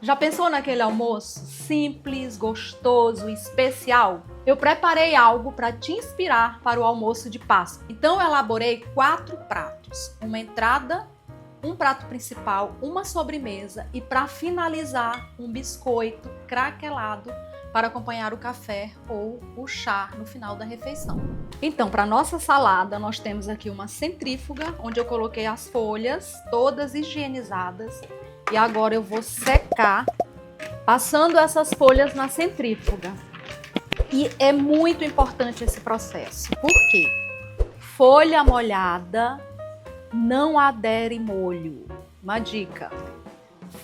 Já pensou naquele almoço simples, gostoso, especial? Eu preparei algo para te inspirar para o almoço de Páscoa. Então eu elaborei 4 pratos, uma entrada, um prato principal, uma sobremesa e para finalizar um biscoito craquelado para acompanhar o café ou o chá no final da refeição. Então, para nossa salada, nós temos aqui uma centrífuga, onde eu coloquei as folhas todas higienizadas. E agora eu vou secar, passando essas folhas na centrífuga. E é muito importante esse processo. Por quê? Folha molhada não adere molho. Uma dica: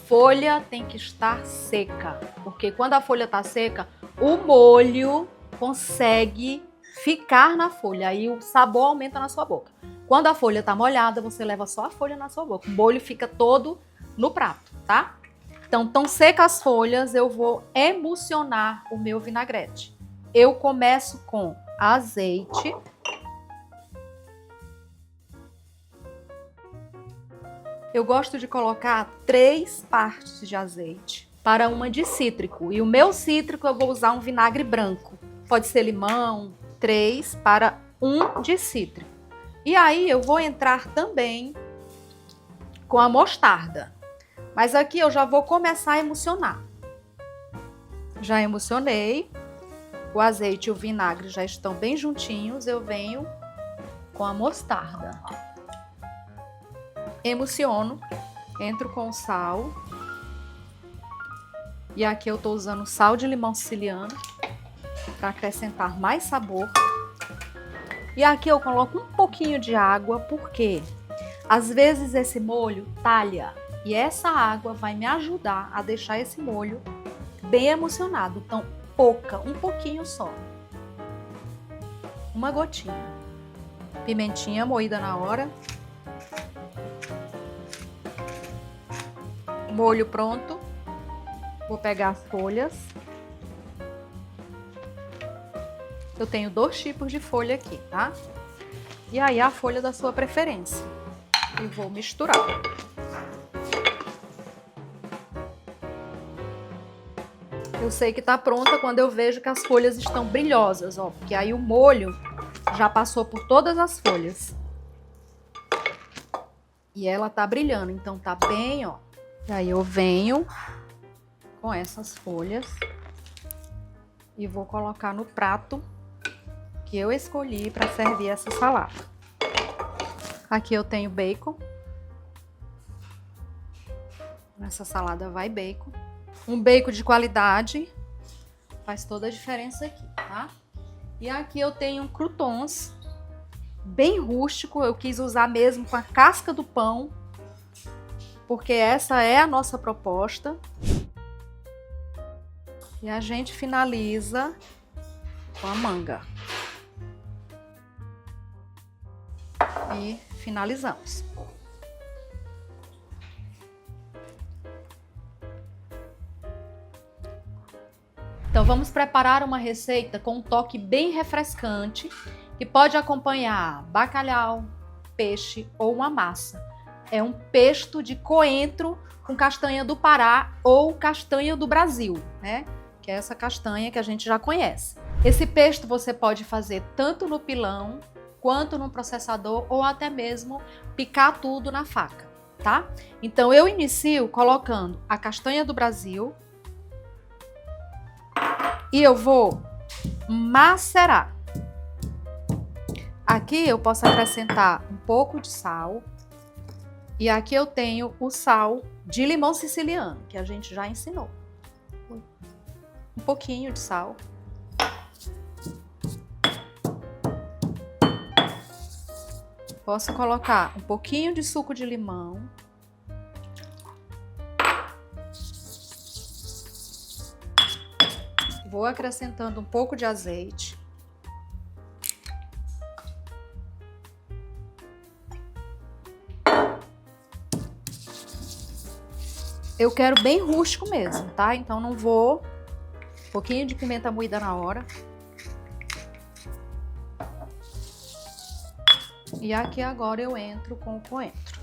folha tem que estar seca, porque quando a folha está seca, o molho consegue ficar na folha, aí o sabor aumenta na sua boca. Quando a folha está molhada, você leva só a folha na sua boca, o molho fica todo no prato, tá? Então, tão secas as folhas, eu vou emulsionar o meu vinagrete. Eu começo com azeite. Eu gosto de colocar 3 partes de azeite para uma de cítrico. E o meu cítrico eu vou usar um vinagre branco. Pode ser limão, 3 para 1 de cítrico. E aí eu vou entrar também com a mostarda. Mas aqui eu já vou começar a emulsionar. Já emulsionei. O azeite e o vinagre já estão bem juntinhos. Eu venho com a mostarda. Emulsiono. Entro com o sal. E aqui eu estou usando sal de limão siciliano para acrescentar mais sabor. E aqui eu coloco um pouquinho de água, porque às vezes esse molho talha. E essa água vai me ajudar a deixar esse molho bem emulsionado. Então, pouca, um pouquinho só. Uma gotinha. Pimentinha moída na hora. Molho pronto. Vou pegar as folhas. Eu tenho 2 tipos de folha aqui, tá? E aí a folha da sua preferência. E vou misturar. Eu sei que tá pronta quando eu vejo que as folhas estão brilhosas, ó, porque aí o molho já passou por todas as folhas. E ela tá brilhando, então tá bem, ó. E aí eu venho com essas folhas e vou colocar no prato que eu escolhi para servir essa salada. Aqui eu tenho bacon. Nessa salada vai bacon. Um bacon de qualidade faz toda a diferença aqui, tá? E aqui eu tenho croutons bem rústico. Eu quis usar mesmo com a casca do pão, porque essa é a nossa proposta. E a gente finaliza com a manga. E finalizamos. Então vamos preparar uma receita com um toque bem refrescante, que pode acompanhar bacalhau, peixe ou uma massa. É um pesto de coentro com castanha do Pará ou castanha do Brasil, né? Que é essa castanha que a gente já conhece. Esse pesto você pode fazer tanto no pilão, quanto no processador, ou até mesmo picar tudo na faca, tá? Então eu inicio colocando a castanha do Brasil e eu vou macerar. Aqui eu posso acrescentar um pouco de sal. E aqui eu tenho o sal de limão siciliano, que a gente já ensinou. Um pouquinho de sal. Posso colocar um pouquinho de suco de limão. Vou acrescentando um pouco de azeite. Eu quero bem rústico mesmo, tá? Então não vou... Um pouquinho de pimenta moída na hora. E aqui agora eu entro com o coentro.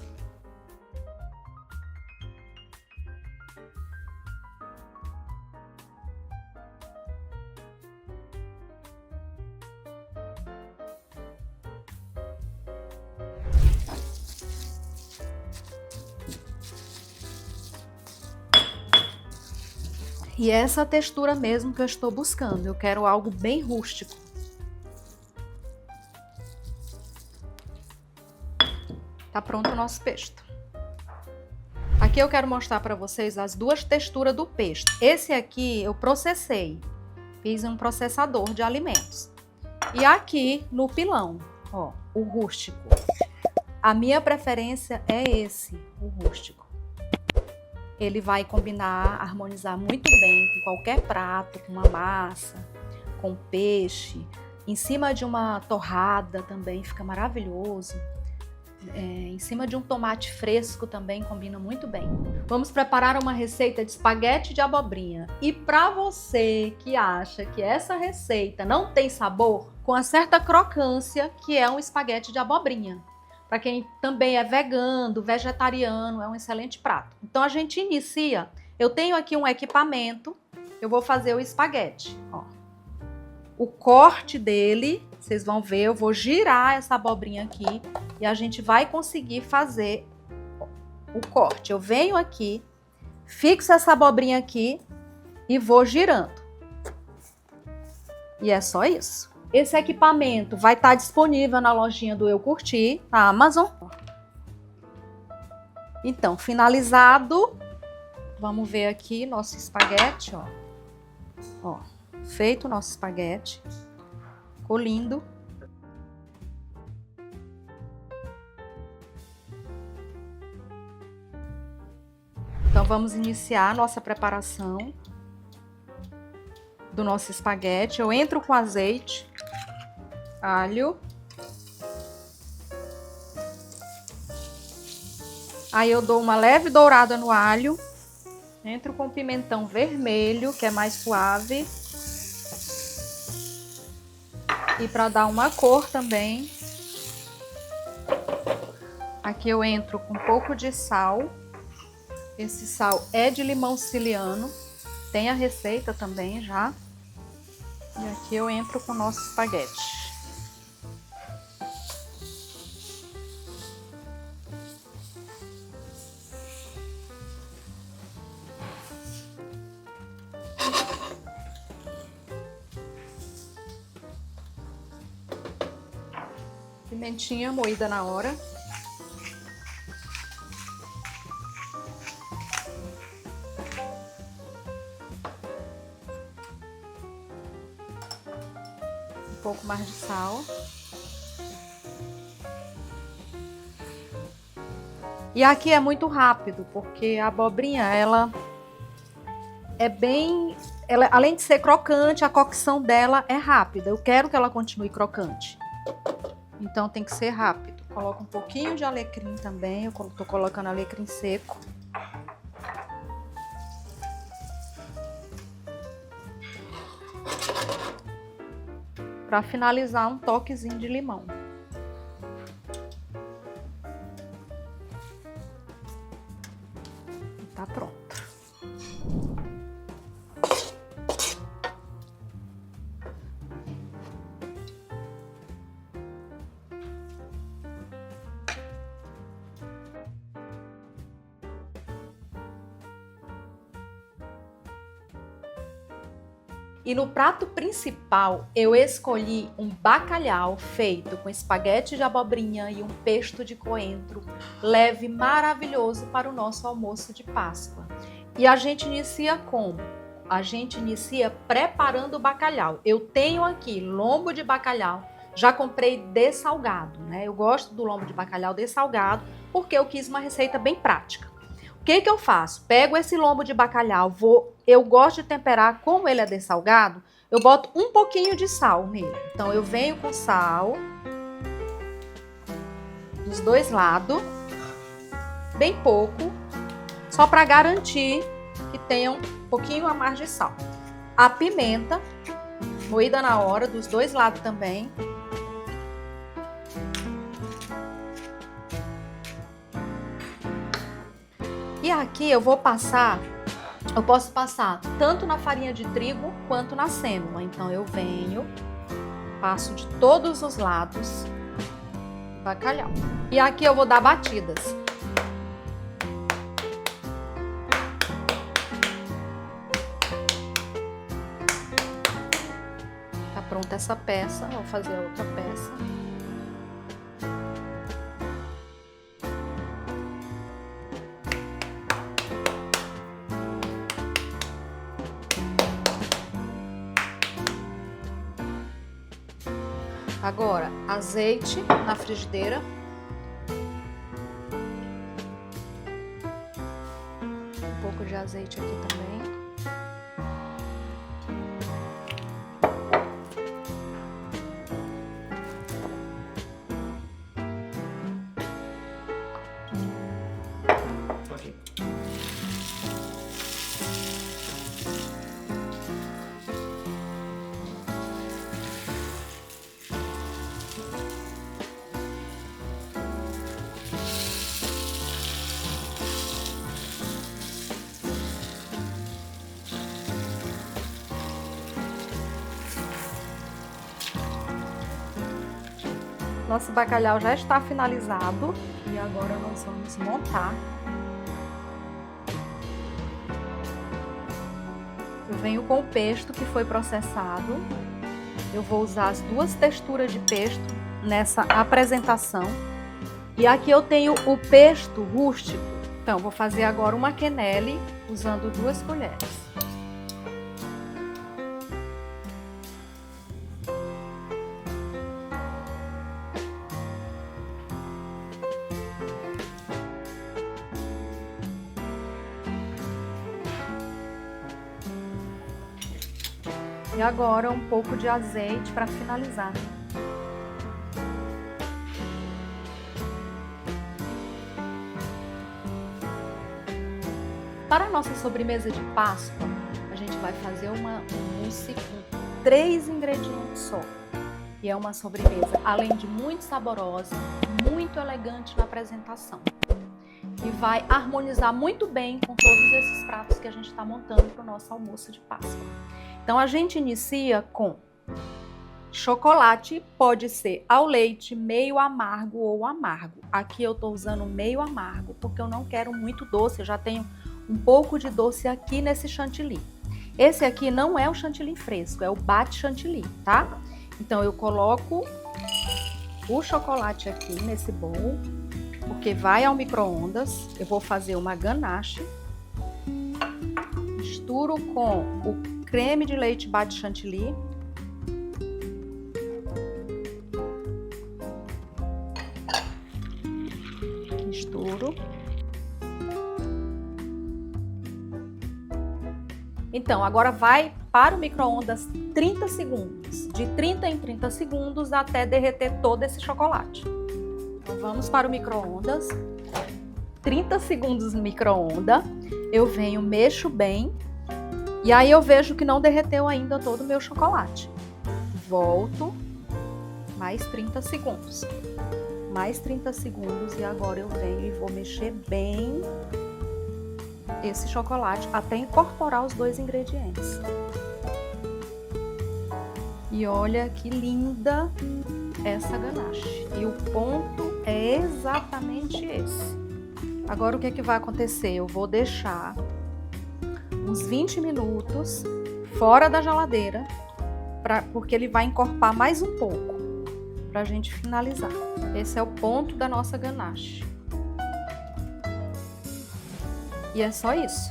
E é essa textura mesmo que eu estou buscando. Eu quero algo bem rústico. Tá pronto o nosso pesto. Aqui eu quero mostrar para vocês as duas texturas do pesto. Esse aqui eu processei. Fiz um processador de alimentos. E aqui no pilão, ó, o rústico. A minha preferência é esse, o rústico. Ele vai combinar, harmonizar muito bem com qualquer prato, com uma massa, com peixe. Em cima de uma torrada também fica maravilhoso. Em cima de um tomate fresco também combina muito bem. Vamos preparar uma receita de espaguete de abobrinha. E para você que acha que essa receita não tem sabor, com a certa crocância que é um espaguete de abobrinha. Para quem também é vegano, vegetariano, é um excelente prato. Então a gente inicia. Eu tenho aqui um equipamento, eu vou fazer o espaguete. Ó. O corte dele, vocês vão ver, eu vou girar essa abobrinha aqui e a gente vai conseguir fazer o corte. Eu venho aqui, fixo essa abobrinha aqui e vou girando. E é só isso. Esse equipamento vai estar disponível na lojinha do Eu Curti, na Amazon. Então, finalizado, vamos ver aqui nosso espaguete, ó. Ó, feito o nosso espaguete. Ficou lindo. Então, vamos iniciar a nossa preparação do nosso espaguete. Eu entro com azeite, alho. Aí eu dou uma leve dourada no alho. Entro com pimentão vermelho, que é mais suave. E para dar uma cor também. Aqui eu entro com um pouco de sal. Esse sal é de limão siciliano. Tem a receita também já. E aqui eu entro com o nosso espaguete. Pimentinha moída na hora. Um pouco mais de sal. E aqui é muito rápido, porque a abobrinha, ela é bem... além de ser crocante, a cocção dela é rápida. Eu quero que ela continue crocante. Então tem que ser rápido. Coloco um pouquinho de alecrim também. Eu tô colocando alecrim seco. Para finalizar, um toquezinho de limão. E tá pronto. E no prato principal, eu escolhi um bacalhau feito com espaguete de abobrinha e um pesto de coentro, leve, maravilhoso para o nosso almoço de Páscoa. E a gente inicia como? A gente inicia preparando o bacalhau. Eu tenho aqui lombo de bacalhau, já comprei dessalgado, né? Eu gosto do lombo de bacalhau dessalgado porque eu quis uma receita bem prática. O que eu faço? Pego esse lombo de bacalhau, eu gosto de temperar, como ele é dessalgado, eu boto um pouquinho de sal nele. Então eu venho com sal dos dois lados, bem pouco, só para garantir que tenha um pouquinho a mais de sal. A pimenta, moída na hora, dos dois lados também. E aqui eu vou passar, eu posso passar tanto na farinha de trigo quanto na sêmola. Então eu venho, passo de todos os lados o bacalhau. E aqui eu vou dar batidas. pronta essa peça, vou fazer a outra peça. Agora, azeite na frigideira. Um pouco de azeite aqui também. Nosso bacalhau já está finalizado e agora nós vamos montar. Eu venho com o pesto que foi processado. Eu vou usar as duas texturas de pesto nessa apresentação. E aqui eu tenho o pesto rústico. Então, vou fazer agora uma quenelle usando 2 colheres. E agora um pouco de azeite para finalizar. Para a nossa sobremesa de Páscoa, a gente vai fazer uma mousse com 3 ingredientes só. E é uma sobremesa, além de muito saborosa, muito elegante na apresentação. E vai harmonizar muito bem com todos esses pratos que a gente está montando para o nosso almoço de Páscoa. Então a gente inicia com chocolate, pode ser ao leite, meio amargo ou amargo. Aqui eu estou usando meio amargo porque eu não quero muito doce, eu já tenho um pouco de doce aqui nesse chantilly. Esse aqui não é o chantilly fresco, é o bate chantilly, tá? Então eu coloco o chocolate aqui nesse bowl, porque vai ao micro-ondas. Eu vou fazer uma ganache, misturo com o creme de leite bate chantilly. Misturo. Então, agora vai para o micro-ondas 30 segundos. De 30 em 30 segundos até derreter todo esse chocolate. Então, vamos para o micro-ondas. 30 segundos no micro-ondas. Eu venho, mexo bem. E aí eu vejo que não derreteu ainda todo o meu chocolate. Volto, mais 30 segundos. Mais 30 segundos e agora eu venho e vou mexer bem esse chocolate até incorporar os 2 ingredientes. E olha que linda essa ganache. E o ponto é exatamente esse. Agora o que é que vai acontecer? Eu vou deixar uns 20 minutos fora da geladeira, porque ele vai encorpar mais um pouco, para a gente finalizar. Esse é o ponto da nossa ganache. E é só isso.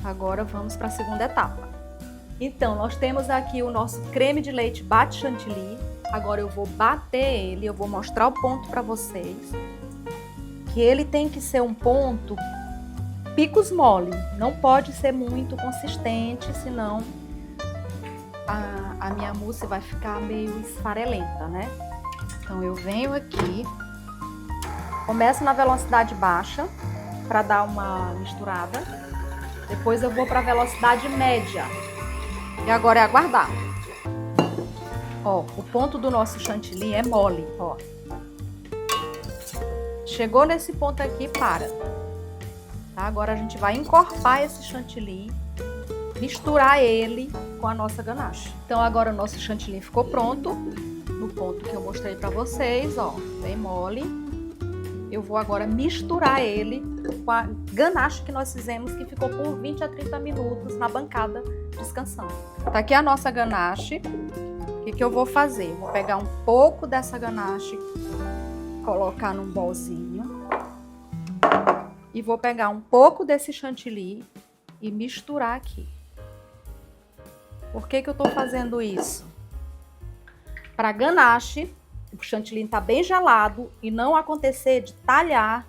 Agora vamos para a segunda etapa. Então, nós temos aqui o nosso creme de leite bate chantilly. Agora eu vou bater ele, eu vou mostrar o ponto para vocês. Que ele tem que ser um ponto picos mole, não pode ser muito consistente, senão a minha mousse vai ficar meio esfarelenta, né? Então eu venho aqui, começo na velocidade baixa para dar uma misturada, depois eu vou para a velocidade média e agora é aguardar. Ó, o ponto do nosso chantilly é mole, ó. Chegou nesse ponto aqui, para. Tá? Agora a gente vai encorpar esse chantilly, misturar ele com a nossa ganache. Então agora o nosso chantilly ficou pronto, no ponto que eu mostrei para vocês, ó, bem mole. Eu vou agora misturar ele com a ganache que nós fizemos, que ficou por 20 a 30 minutos na bancada descansando. Tá aqui a nossa ganache. O que eu vou fazer? Eu vou pegar um pouco dessa ganache, colocar num bolzinho. E vou pegar um pouco desse chantilly e misturar aqui. Por que eu tô fazendo isso? Para ganache, o chantilly tá bem gelado e não acontecer de talhar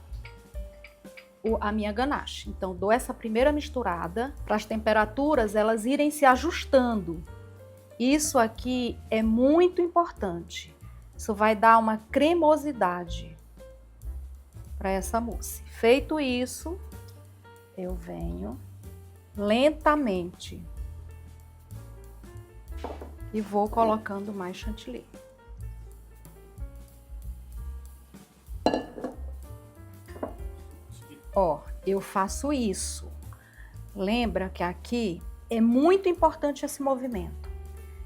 a minha ganache. Então, dou essa primeira misturada para as temperaturas elas irem se ajustando. Isso aqui é muito importante. Isso vai dar uma cremosidade para essa mousse. Feito isso, eu venho lentamente e vou colocando mais chantilly. Ó, eu faço isso. Lembra que aqui é muito importante esse movimento.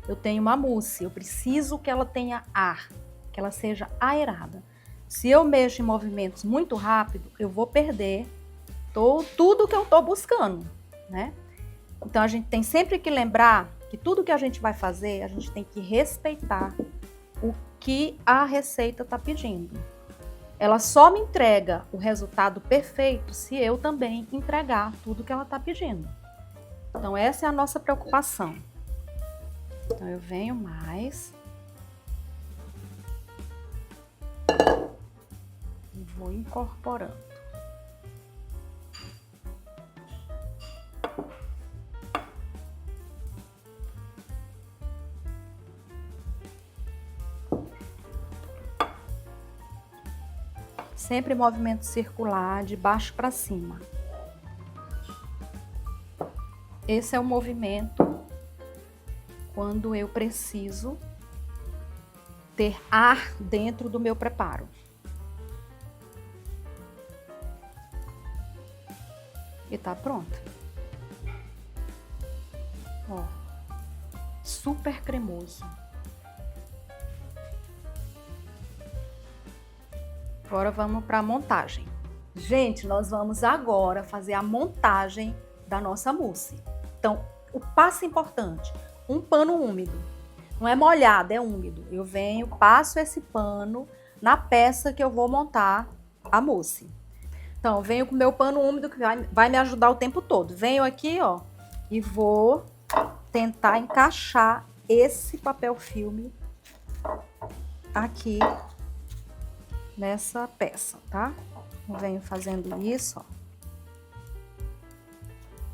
Eu tenho uma mousse, eu preciso que ela tenha ar, que ela seja aerada. Se eu mexo em movimentos muito rápido, eu vou perder tudo que eu tô buscando, né? Então a gente tem sempre que lembrar que tudo que a gente vai fazer, a gente tem que respeitar o que a receita tá pedindo. Ela só me entrega o resultado perfeito se eu também entregar tudo que ela tá pedindo. Então essa é a nossa preocupação. Então eu venho mais e vou incorporando. Sempre movimento circular, de baixo para cima. Esse é o movimento quando eu preciso ter ar dentro do meu preparo. E tá pronto. Ó, super cremoso. Agora vamos para a montagem. Gente, nós vamos agora fazer a montagem da nossa mousse. Então, o passo importante, um pano úmido. Não é molhado, é úmido. Eu venho, passo esse pano na peça que eu vou montar a mousse. Então, eu venho com o meu pano úmido que vai me ajudar o tempo todo. Venho aqui, ó, e vou tentar encaixar esse papel filme aqui nessa peça, tá? Eu venho fazendo isso, ó.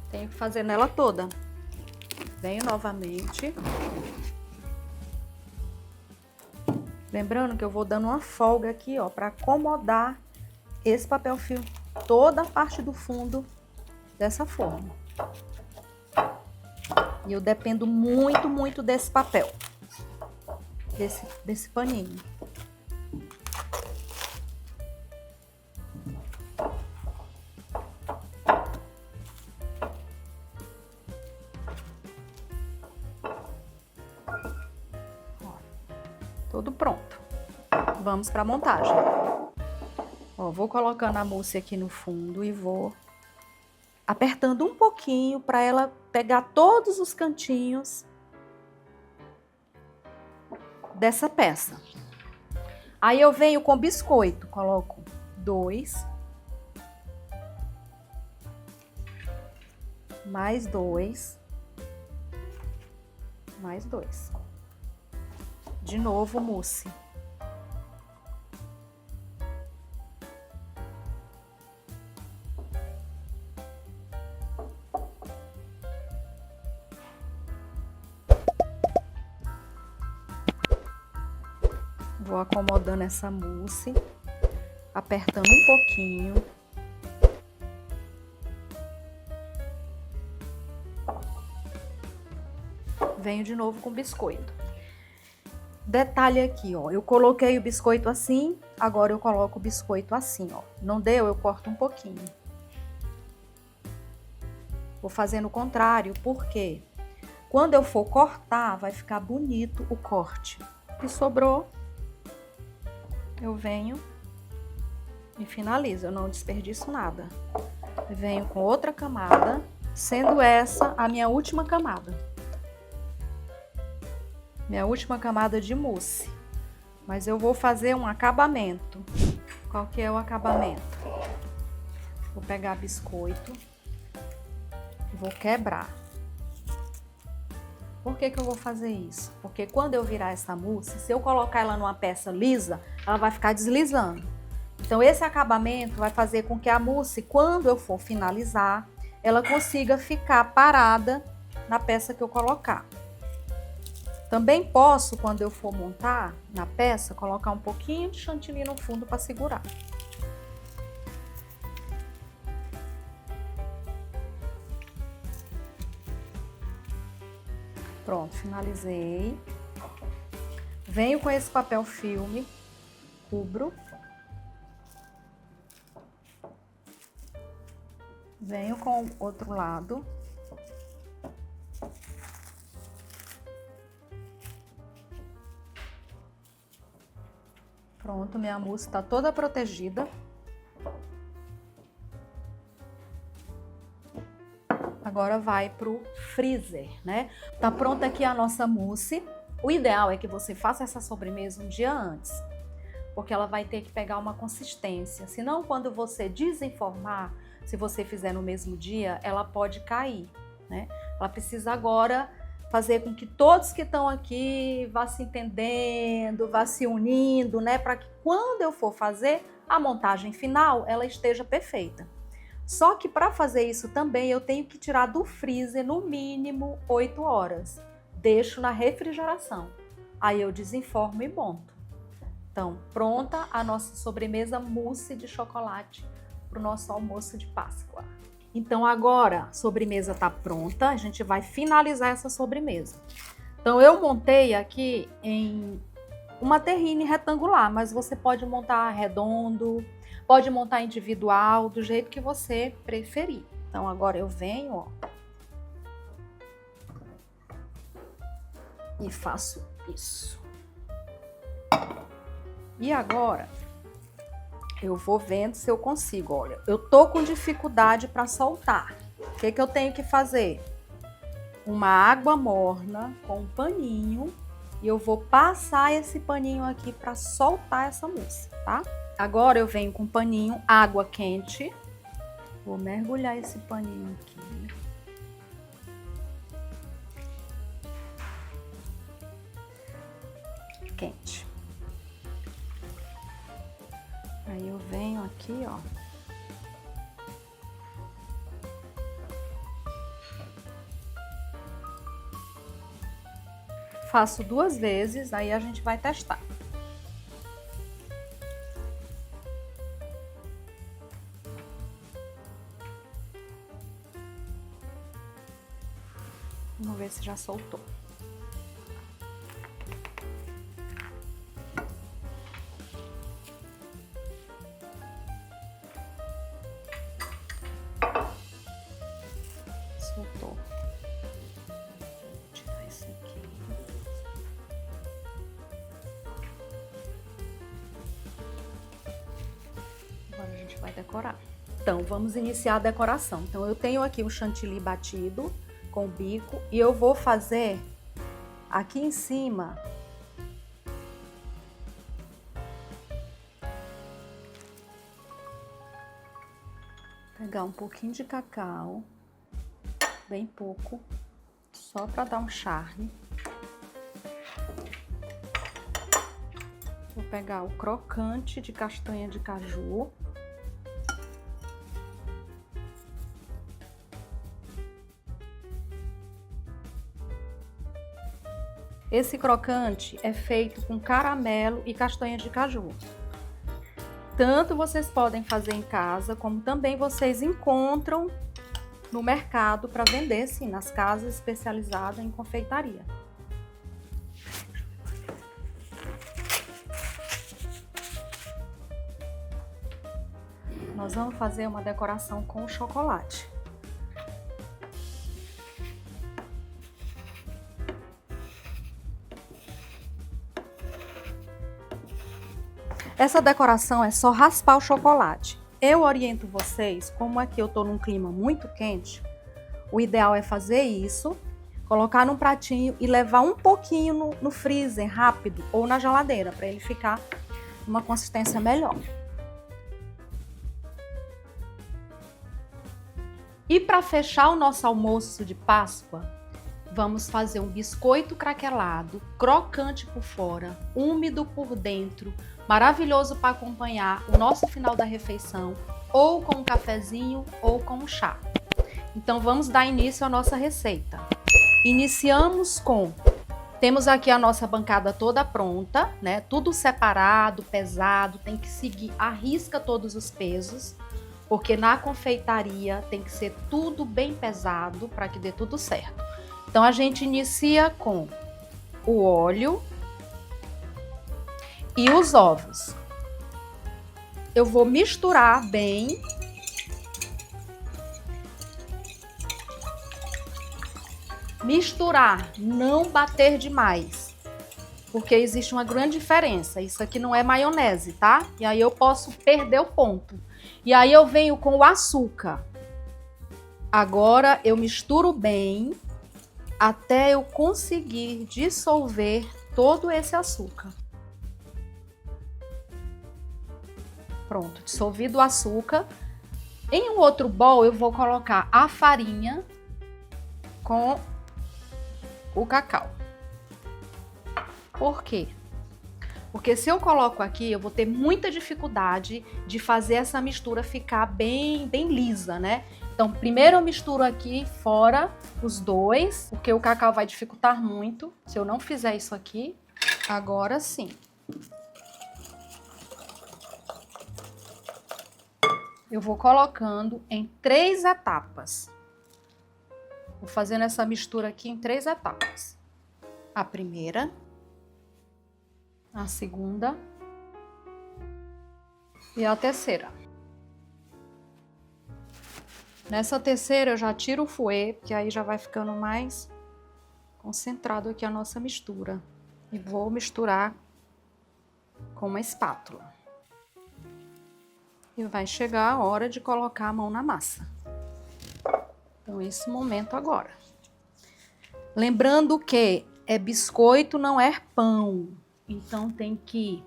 Tenho que fazer nela toda. Venho novamente. Lembrando que eu vou dando uma folga aqui, ó, para acomodar esse papel filme, toda a parte do fundo dessa forma. E eu dependo muito, muito desse papel, desse paninho. Tudo pronto. Vamos para a montagem. Ó, vou colocando a mousse aqui no fundo e vou apertando um pouquinho para ela pegar todos os cantinhos dessa peça. Aí eu venho com biscoito, coloco 2, mais 2, mais 2. De novo, mousse. Vou acomodando essa mousse, apertando um pouquinho. Venho de novo com o biscoito. Detalhe aqui, ó, eu coloquei o biscoito assim, agora eu coloco o biscoito assim, ó. Não deu, eu corto um pouquinho. Vou fazendo o contrário, porque quando eu for cortar, vai ficar bonito o corte. O que sobrou, eu venho e finalizo, eu não desperdiço nada. Venho com outra camada, sendo essa a minha última camada. Minha última camada de mousse. Mas eu vou fazer um acabamento. Qual que é o acabamento? Vou pegar biscoito. Vou quebrar. Por que que eu vou fazer isso? Porque quando eu virar essa mousse, se eu colocar ela numa peça lisa, ela vai ficar deslizando. Então esse acabamento vai fazer com que a mousse, quando eu for finalizar, ela consiga ficar parada na peça que eu colocar. Também posso, quando eu for montar na peça, colocar um pouquinho de chantilly no fundo para segurar. Pronto, finalizei. Venho com esse papel filme, cubro. Venho com o outro lado. Pronto, minha mousse está toda protegida. Agora vai pro freezer, né? Tá pronta aqui a nossa mousse. O ideal é que você faça essa sobremesa um dia antes, porque ela vai ter que pegar uma consistência. Senão, quando você desenformar, se você fizer no mesmo dia, ela pode cair, né? Ela precisa agora fazer com que todos que estão aqui vá se entendendo, vá se unindo, né? Para que quando eu for fazer a montagem final, ela esteja perfeita. Só que para fazer isso também eu tenho que tirar do freezer no mínimo 8 horas. Deixo na refrigeração. Aí eu desenformo e monto. Então, pronta a nossa sobremesa mousse de chocolate para o nosso almoço de Páscoa. Então agora a sobremesa está pronta, a gente vai finalizar essa sobremesa. Então eu montei aqui em uma terrine retangular, mas você pode montar redondo, pode montar individual, do jeito que você preferir. Então agora eu venho, ó, e faço isso. E agora eu vou vendo se eu consigo. Olha, eu tô com dificuldade para soltar. O que que eu tenho que fazer? Uma água morna com um paninho e eu vou passar esse paninho aqui para soltar essa mousse, tá? Agora eu venho com um paninho, água quente. Vou mergulhar esse paninho aqui. Quente. Aí eu venho aqui, ó. Faço 2 vezes, aí a gente vai testar. Vamos ver se já soltou. Soltou. Vou tirar esse aqui. Agora a gente vai decorar. Então, vamos iniciar a decoração. Então, eu tenho aqui o chantilly batido com o bico e eu vou fazer aqui em cima pegar um pouquinho de cacau, bem pouco, só para dar um charme. Vou pegar o crocante de castanha de caju. Esse crocante é feito com caramelo e castanha de caju. Tanto vocês podem fazer em casa, como também vocês encontram no mercado para vender, sim, nas casas especializadas em confeitaria. Nós vamos fazer uma decoração com chocolate. Essa decoração é só raspar o chocolate. Eu oriento vocês, como aqui eu tô num clima muito quente, o ideal é fazer isso, colocar num pratinho e levar um pouquinho no freezer rápido ou na geladeira para ele ficar uma consistência melhor. E para fechar o nosso almoço de Páscoa, vamos fazer um biscoito craquelado, crocante por fora, úmido por dentro, maravilhoso para acompanhar o nosso final da refeição, ou com um cafezinho ou com um chá. Então vamos dar início à nossa receita. Iniciamos temos aqui a nossa bancada toda pronta, né? Tudo separado, pesado, tem que seguir à risca todos os pesos, porque na confeitaria tem que ser tudo bem pesado para que dê tudo certo. Então a gente inicia com o óleo e os ovos. Eu vou misturar bem. Misturar, não bater demais, porque existe uma grande diferença. Isso aqui não é maionese, tá? E aí eu posso perder o ponto. E aí eu venho com o açúcar. Agora eu misturo bem até eu conseguir dissolver todo esse açúcar. Pronto, dissolvido o açúcar. Em um outro bol eu vou colocar a farinha com o cacau. Por quê? Porque se eu coloco aqui, eu vou ter muita dificuldade de fazer essa mistura ficar bem lisa, né? Então, primeiro eu misturo aqui fora os dois, porque o cacau vai dificultar muito se eu não fizer isso aqui. Agora sim. Eu vou colocando em 3 etapas. Vou fazendo essa mistura aqui em 3 etapas. A primeira, a segunda e a terceira. Nessa terceira eu já tiro o fouet, porque aí já vai ficando mais concentrado aqui a nossa mistura. E vou misturar com uma espátula. E vai chegar a hora de colocar a mão na massa. Então, esse momento agora. Lembrando que biscoito, não é pão. Então, tem que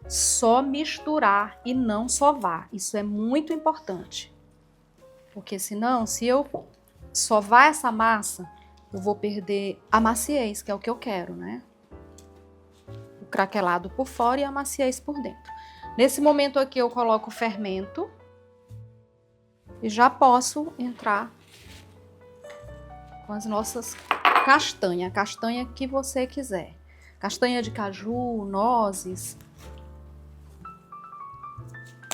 só misturar e não sovar. Isso é muito importante. Porque senão, se eu sovar essa massa, eu vou perder a maciez, que é o que eu quero, né? O craquelado por fora e a maciez por dentro. Nesse momento aqui, eu coloco o fermento. E já posso entrar com as nossas castanhas, a castanha que você quiser. Castanha de caju, nozes,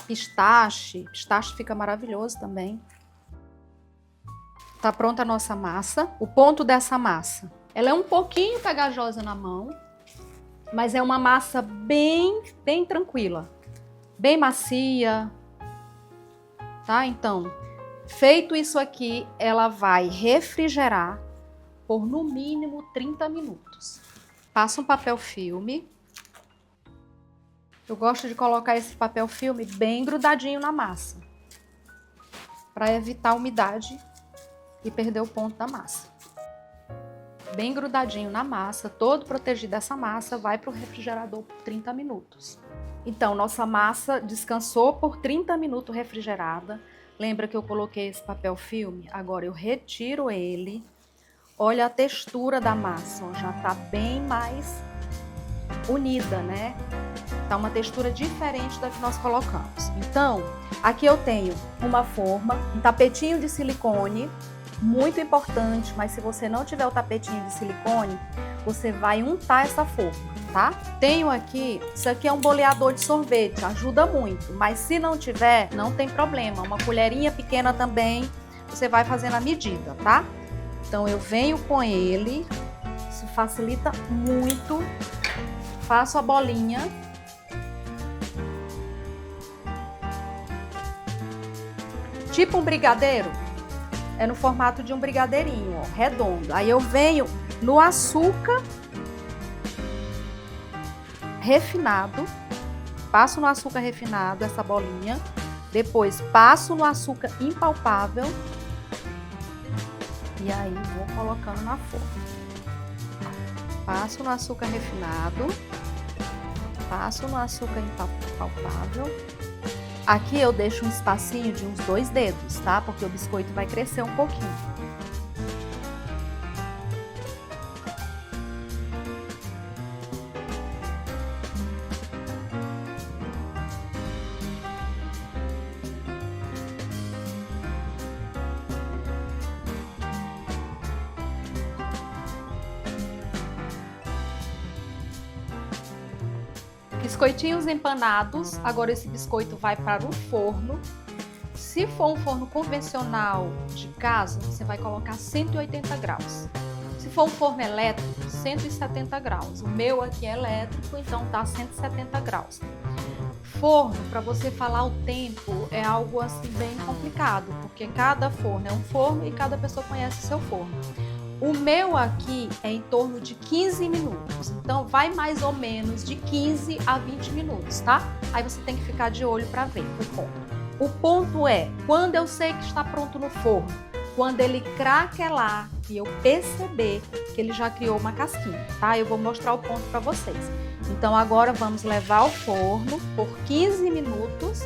pistache. Pistache fica maravilhoso também. Tá pronta a nossa massa. O ponto dessa massa, ela é um pouquinho pegajosa na mão, mas é uma massa bem tranquila, bem macia, tá? Então, feito isso aqui, ela vai refrigerar por no mínimo 30 minutos. Passa um papel filme. Eu gosto de colocar esse papel filme bem grudadinho na massa, para evitar a umidade e perder o ponto da massa. Bem grudadinho na massa, todo protegido dessa massa, vai para o refrigerador por 30 minutos. Então, nossa massa descansou por 30 minutos refrigerada. Lembra que eu coloquei esse papel filme? Agora eu retiro ele. Olha a textura da massa, ó, já tá bem mais unida, né? Tá uma textura diferente da que nós colocamos. Então, aqui eu tenho uma forma, um tapetinho de silicone, muito importante, mas se você não tiver o tapetinho de silicone, você vai untar essa forma, tá? Tenho aqui, isso aqui é um boleador de sorvete, ajuda muito, mas se não tiver, não tem problema, uma colherinha pequena também, você vai fazendo a medida, tá? Então eu venho com ele, isso facilita muito, faço a bolinha. Tipo um brigadeiro, é no formato de um brigadeirinho, ó, redondo. Aí eu venho no açúcar refinado, passo no açúcar refinado essa bolinha, depois passo no açúcar impalpável, E aí vou colocando na forma. Passo no açúcar refinado, passo no açúcar impalpável. Aqui eu deixo um espacinho de uns 2 dedos, tá? Porque o biscoito vai crescer um pouquinho. Biscoitinhos empanados. Agora esse biscoito vai para o forno. Se for um forno convencional de casa, você vai colocar 180 graus. Se for um forno elétrico, 170 graus. O meu aqui é elétrico, então tá 170 graus. Forno, para você falar o tempo, é algo assim bem complicado, porque cada forno é um forno e cada pessoa conhece o seu forno. O meu aqui é em torno de 15 minutos, então vai mais ou menos de 15 a 20 minutos, tá? Aí você tem que ficar de olho para ver o ponto. O ponto é, quando eu sei que está pronto no forno, quando ele craquelar e eu perceber que ele já criou uma casquinha, tá? Eu vou mostrar o ponto para vocês. Então agora vamos levar ao forno por 15 minutos,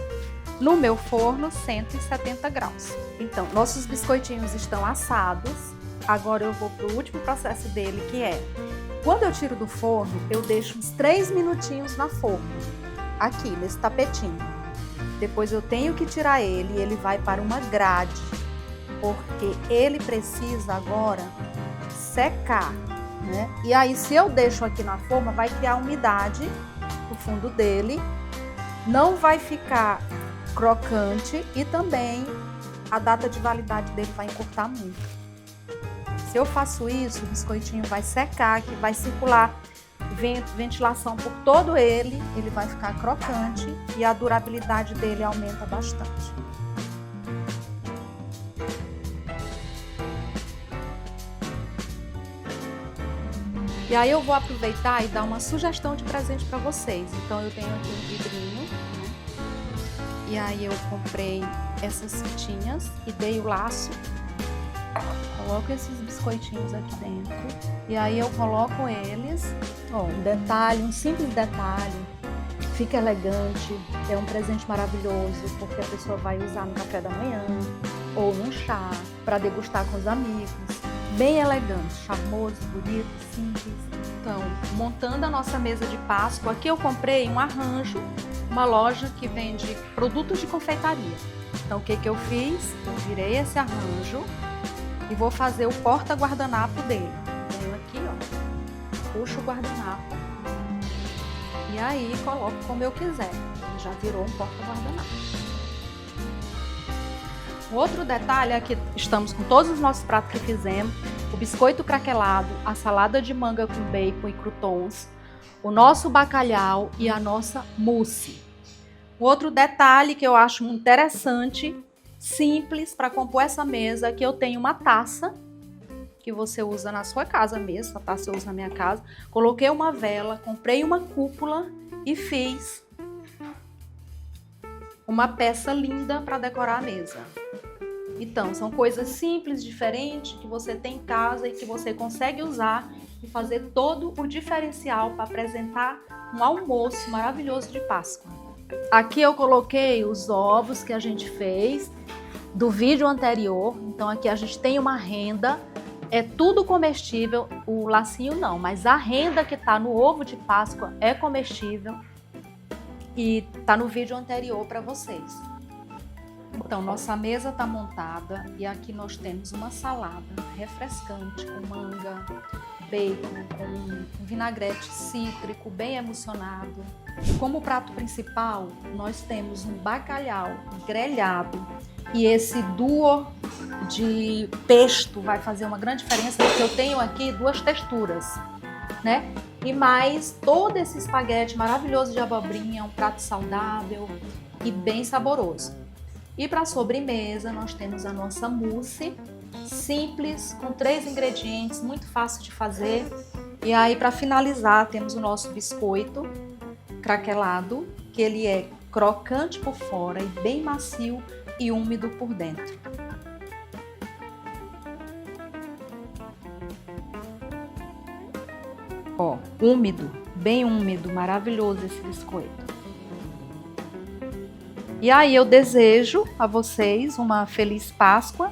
no meu forno 170 graus. Então, nossos biscoitinhos estão assados. Agora eu vou para o último processo dele, que é, quando eu tiro do forno, eu deixo uns 3 minutinhos na forma, aqui nesse tapetinho. Depois eu tenho que tirar ele e ele vai para uma grade, porque ele precisa agora secar, né? E aí se eu deixo aqui na forma, vai criar umidade no fundo dele, não vai ficar crocante e também a data de validade dele vai encurtar muito. Se eu faço isso, o biscoitinho vai secar, que vai circular ventilação por todo ele, ele vai ficar crocante e a durabilidade dele aumenta bastante. E aí eu vou aproveitar e dar uma sugestão de presente para vocês. Então eu tenho aqui um vidrinho, né? E aí eu comprei essas fitinhas e dei o laço. Coloco esses biscoitinhos aqui dentro e aí eu coloco eles. Ó, um detalhe, um simples detalhe, fica elegante, é um presente maravilhoso porque a pessoa vai usar no café da manhã ou num chá para degustar com os amigos. Bem elegante, charmoso, bonito, simples. Então, montando a nossa mesa de Páscoa, aqui eu comprei um arranjo, uma loja que vende produtos de confeitaria. Então, o que eu fiz? Eu virei esse arranjo e vou fazer o porta-guardanapo dele. Venho aqui, ó, puxo o guardanapo e aí coloco como eu quiser. Ele já virou um porta-guardanapo. Um outro detalhe é que estamos com todos os nossos pratos que fizemos, o biscoito craquelado, a salada de manga com bacon e croutons, o nosso bacalhau e a nossa mousse. Um outro detalhe que eu acho interessante, simples, para compor essa mesa, que eu tenho uma taça que você usa na sua casa mesmo, a taça eu uso na minha casa. Coloquei uma vela, comprei uma cúpula e fiz uma peça linda para decorar a mesa. Então, são coisas simples, diferentes, que você tem em casa e que você consegue usar e fazer todo o diferencial para apresentar um almoço maravilhoso de Páscoa. Aqui eu coloquei os ovos que a gente fez do vídeo anterior. Então aqui a gente tem uma renda, é tudo comestível, o lacinho não, mas a renda que tá no ovo de Páscoa é comestível e tá no vídeo anterior para vocês. Então nossa mesa tá montada e aqui nós temos uma salada refrescante com manga, bacon, com um vinagrete cítrico bem emulsionado. Como prato principal, nós temos um bacalhau grelhado e esse duo de pesto vai fazer uma grande diferença porque eu tenho aqui 2 texturas, né? E mais todo esse espaguete maravilhoso de abobrinha, um prato saudável e bem saboroso. E para sobremesa, nós temos a nossa mousse, simples, com 3 ingredientes, muito fácil de fazer. E aí, para finalizar, temos o nosso biscoito craquelado, que ele é crocante por fora e bem macio e úmido por dentro. Ó, úmido, bem úmido, maravilhoso esse biscoito. E aí eu desejo a vocês uma feliz Páscoa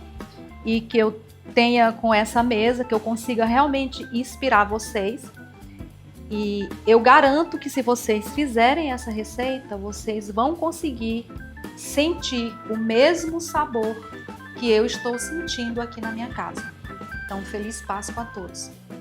e que eu tenha com essa mesa, que eu consiga realmente inspirar vocês. E eu garanto que se vocês fizerem essa receita, vocês vão conseguir sentir o mesmo sabor que eu estou sentindo aqui na minha casa. Então, feliz Páscoa a todos!